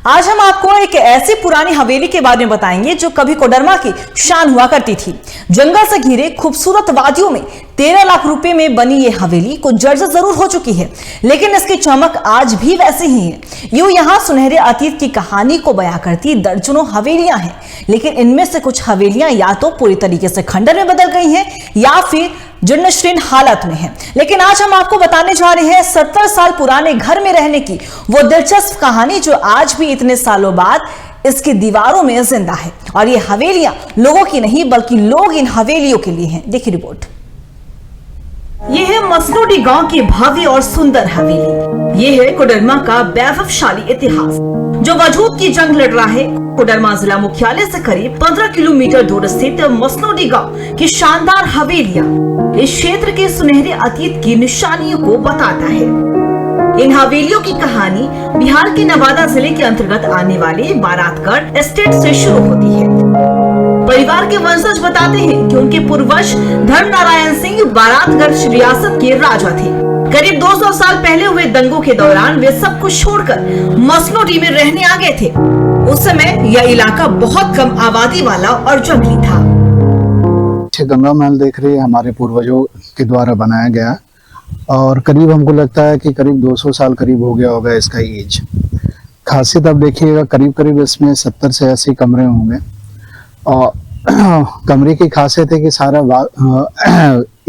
आज हम आपको एक ऐसी पुरानी हवेली के बारे में बताएंगे जो कभी कोडरमा की शान हुआ करती थी। जंगल से घिरे खूबसूरत वादियों में 13 लाख रुपए में बनी ये हवेली कुछ जर्जर जरूर हो चुकी है, लेकिन इसकी चमक आज भी वैसी ही है। यूं यहाँ सुनहरे अतीत की कहानी को बयां करती दर्जनों हवेलियां हैं, लेकिन इनमें से कुछ हवेलियां या तो पूरी तरीके से खंडर में बदल गई हैं या फिर जीर्ण हालत में है। लेकिन आज हम आपको बताने जा रहे हैं 70 साल पुराने घर में रहने की वो दिलचस्प कहानी जो आज भी इतने सालों बाद इसकी दीवारों में जिंदा है। और ये हवेलियां लोगों की नहीं बल्कि लोग इन हवेलियों के लिए हैं। देखिए रिपोर्ट। ये है मसनोडी गांव की भव्य और सुंदर हवेली। ये है कोडरमा का वैभवशाली इतिहास जो वजूद की जंग लड़ रहा है। कोडरमा जिला मुख्यालय से करीब 15 किलोमीटर दूर स्थित मसनोडी गांव की शानदार हवेलियां इस क्षेत्र के सुनहरे अतीत की निशानियों को बताता है। इन हवेलियों की कहानी बिहार के नवादा जिले के अंतर्गत आने वाले बारातगढ़ एस्टेट से शुरू होती है। परिवार के वंशज बताते हैं कि उनके पूर्वज धर्मनारायण सिंह बारातगढ़ रियासत के राजा थे। करीब 200 साल पहले हुए दंगों के दौरान वे सब कुछ छोड़कर मसनोडी में रहने आ गए थे। उस समय यह इलाका बहुत कम आबादी वाला और जंगली था। गंगा महल देख रही है, हमारे पूर्वजों के द्वारा बनाया गया और करीब हमको लगता है कि करीब 200 साल करीब हो गया होगा इसका एज। खासियत अब देखिएगा, करीब करीब इसमें 70 से 80 कमरे होंगे और कमरे की खासियत है कि सारा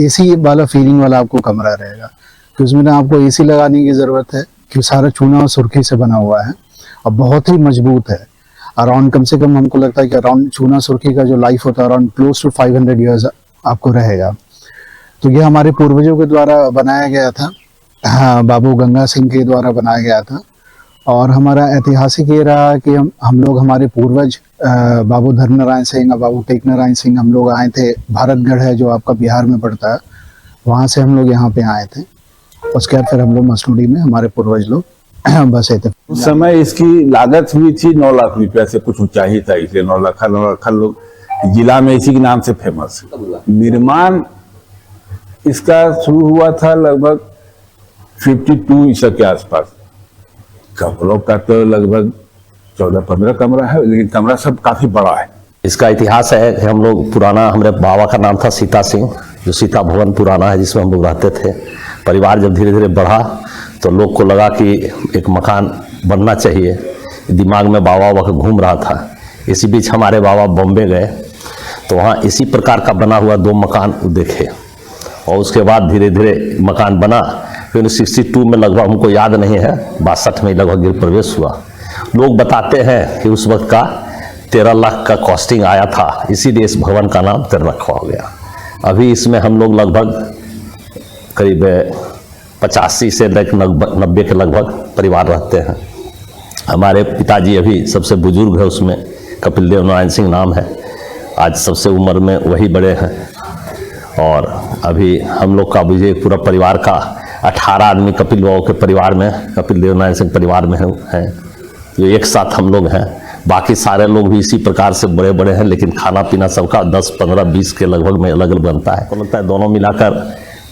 एसी वाला फीलिंग वाला आपको कमरा रहेगा, कि उसमें ना आपको एसी लगाने की जरूरत है, कि सारा चूना और सुर्खी से बना हुआ है और बहुत ही मजबूत है। अराउंड कम से कम हमको लगता है कि अराउंड चूना सुर्खी का जो लाइफ होता है अराउंड क्लोज टू 500 ईयर्स आपको रहेगा। तो ये हमारे पूर्वजों के द्वारा बनाया गया था, हाँ, बाबू गंगा सिंह के द्वारा बनाया गया था। और हमारा ऐतिहासिक ये रहा कि हम लोग हमारे पूर्वज बाबू धर्मनारायण सिंह और बाबू टेकनारायण सिंह हम लोग आए थे। भारतगढ़ है जो आपका बिहार में पड़ता है, वहाँ से हम लोग यहाँ पे आए थे। उसके बाद फिर हम लोग मसनोडी में हमारे पूर्वज लोग बसे थे। उस समय इसकी लागत हुई थी 9 लाख रुपया से कुछ ऊंचा ही था, इसलिए 9 लाख लोग जिला में इसी के नाम से फेमस। निर्माण इसका शुरू हुआ था लगभग 52 ईसा के आसपास। कमरों का तो लगभग 14-15 कमरा है, लेकिन कमरा सब काफी बड़ा है। इसका इतिहास है कि हम लोग पुराना, हमारे बाबा का नाम था सीता सिंह, जो सीता भवन पुराना है जिसमें हम लोग रहते थे। परिवार जब धीरे धीरे बढ़ा तो लोग को लगा कि एक मकान बनना चाहिए। दिमाग में बाबा का घूम रहा था। इसी बीच हमारे बाबा बॉम्बे गए तो वहाँ इसी प्रकार का बना हुआ 2 मकान देखे और उसके बाद धीरे धीरे मकान बना। फिर 62 में लगभग, हमको याद नहीं है, 62 में लगभग गृह प्रवेश हुआ। लोग बताते हैं कि उस वक्त का 13 लाख का कॉस्टिंग आया था, इसीलिए इस भवन का नाम 13 लाख हो गया। अभी इसमें हम लोग लगभग करीब 85 से 90 के लगभग परिवार रहते हैं। हमारे पिताजी अभी सबसे बुजुर्ग है, उसमें कपिल देव नारायण सिंह नाम है। आज सबसे उम्र में वही बड़े हैं। और अभी हम लोग का भी पूरा परिवार का 18 आदमी कपिल बाबू के परिवार में, कपिल देव नारायण सिंह परिवार में हैं। जो एक साथ हम लोग हैं। बाकी सारे लोग भी इसी प्रकार से बड़े बड़े हैं, लेकिन खाना पीना सबका 10, 15, 20 के लगभग में अलग अलग बनता है। तो लगता है दोनों मिलाकर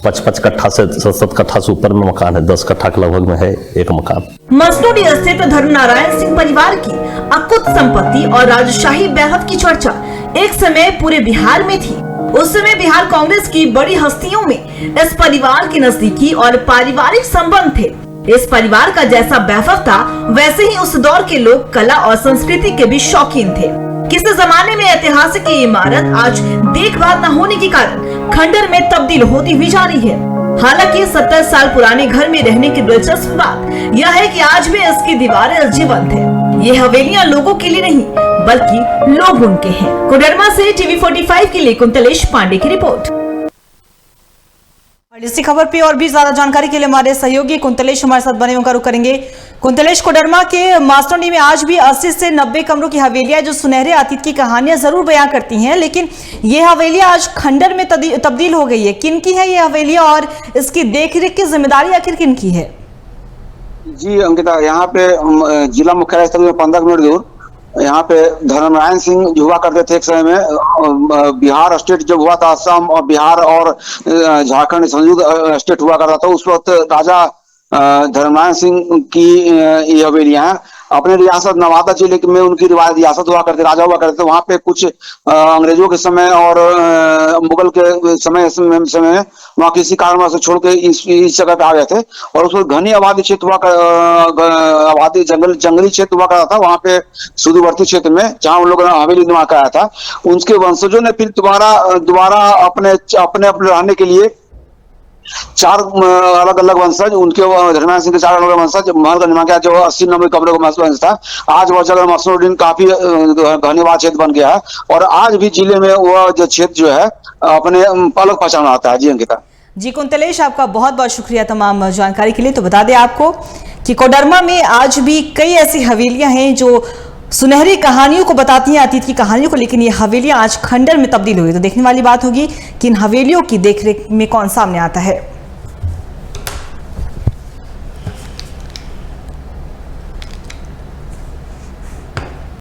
55 कट्ठा से 7 कट्ठा से ऊपर में मकान है। 10 कट्ठा के लगभग में है एक मकान। मसनोडी स्थित धर्मनारायण सिंह परिवार की अकुत संपत्ति और राजशाही वैभव की चर्चा एक समय पूरे बिहार में थी। उस समय बिहार कांग्रेस की बड़ी हस्तियों में इस परिवार के नजदीकी और पारिवारिक संबंध थे। इस परिवार का जैसा वैभव था वैसे ही उस दौर के लोग कला और संस्कृति के भी शौकीन थे। किसी जमाने में ऐतिहासिक ये इमारत आज देखभाल न होने के कारण खंडर में तब्दील होती हुई जा रही है। हालांकि 70 साल पुराने घर में रहने की दिलचस्प बात यह है कि आज भी इसकी दीवारें जीवंत है। ये हवेलियां लोगों के लिए नहीं बल्कि लोग उनके हैं। कोडरमा से TV45 के लिए कुंतलेश पांडे की रिपोर्ट। इसी खबर पे और भी ज्यादा जानकारी के लिए हमारे सहयोगी कुंतलेश हमारे साथ बने होकर रुक करेंगे। कुंतलेश, कोडरमा के मसनोडी में आज भी 80 से 90 कमरों की हवेलियां जो सुनहरे अतीत की कहानियां जरूर बयां करती हैं, लेकिन ये हवेलियां आज खंडर में तब्दील हो गई है। किन की है ये हवेलियां और इसकी देखरेख की जिम्मेदारी आखिर किन की है? जी अंकिता, यहाँ पे जिला मुख्यालय से 15 किलोमीटर दूर यहाँ पे धर्मनारायण सिंह जो हुआ करते थे एक समय में। बिहार स्टेट जब हुआ था, असम और बिहार और झारखंड संयुक्त स्टेट हुआ करता था, उस वक्त राजा धर्मनारायण सिंह की ये हवेलियां हैं। अपने रियासत नवादा जिले में उनकी रियासत हुआ करते, राजा हुआ करते। वहां पे कुछ अंग्रेजों के समय और मुगल के समय में वहाँ किसी कारणवश छोड़ के इस जगह पे आ गए थे और उसमें घनी आबादी क्षेत्र हुआ, आबादी जंगली क्षेत्र हुआ करता था। वहां पे सुदूरवर्ती क्षेत्र में जहाँ उन लोगों ने हवेली निर्माण कराया था, उनके वंशजों ने फिर दोबारा अपने रहने के लिए 4 अलग अलग वंशज, उनके धर्मराज सिंह के 4 अलग वंशज महल का निर्माण किया, जो 80-90 कमरों का वंश था। आज वह जगह मसनूद्दीन काफी घनीवाद क्षेत्र बन गया है और आज भी जिले में वह जो क्षेत्र जो है अपने अलग पहचान आता है। जी अंकिता। जी कुंतलेश, आपका बहुत बहुत शुक्रिया तमाम जानकारी के लिए। तो बता दें आपको कि कोडरमा में आज भी कई ऐसी हवेलियां हैं जो सुनहरी कहानियों को बताती हैं, अतीत की कहानियों को, लेकिन ये हवेलियां आज खंडर में तब्दील हुई। तो देखने वाली बात होगी कि इन हवेलियों की देखरेख में कौन सामने आता है।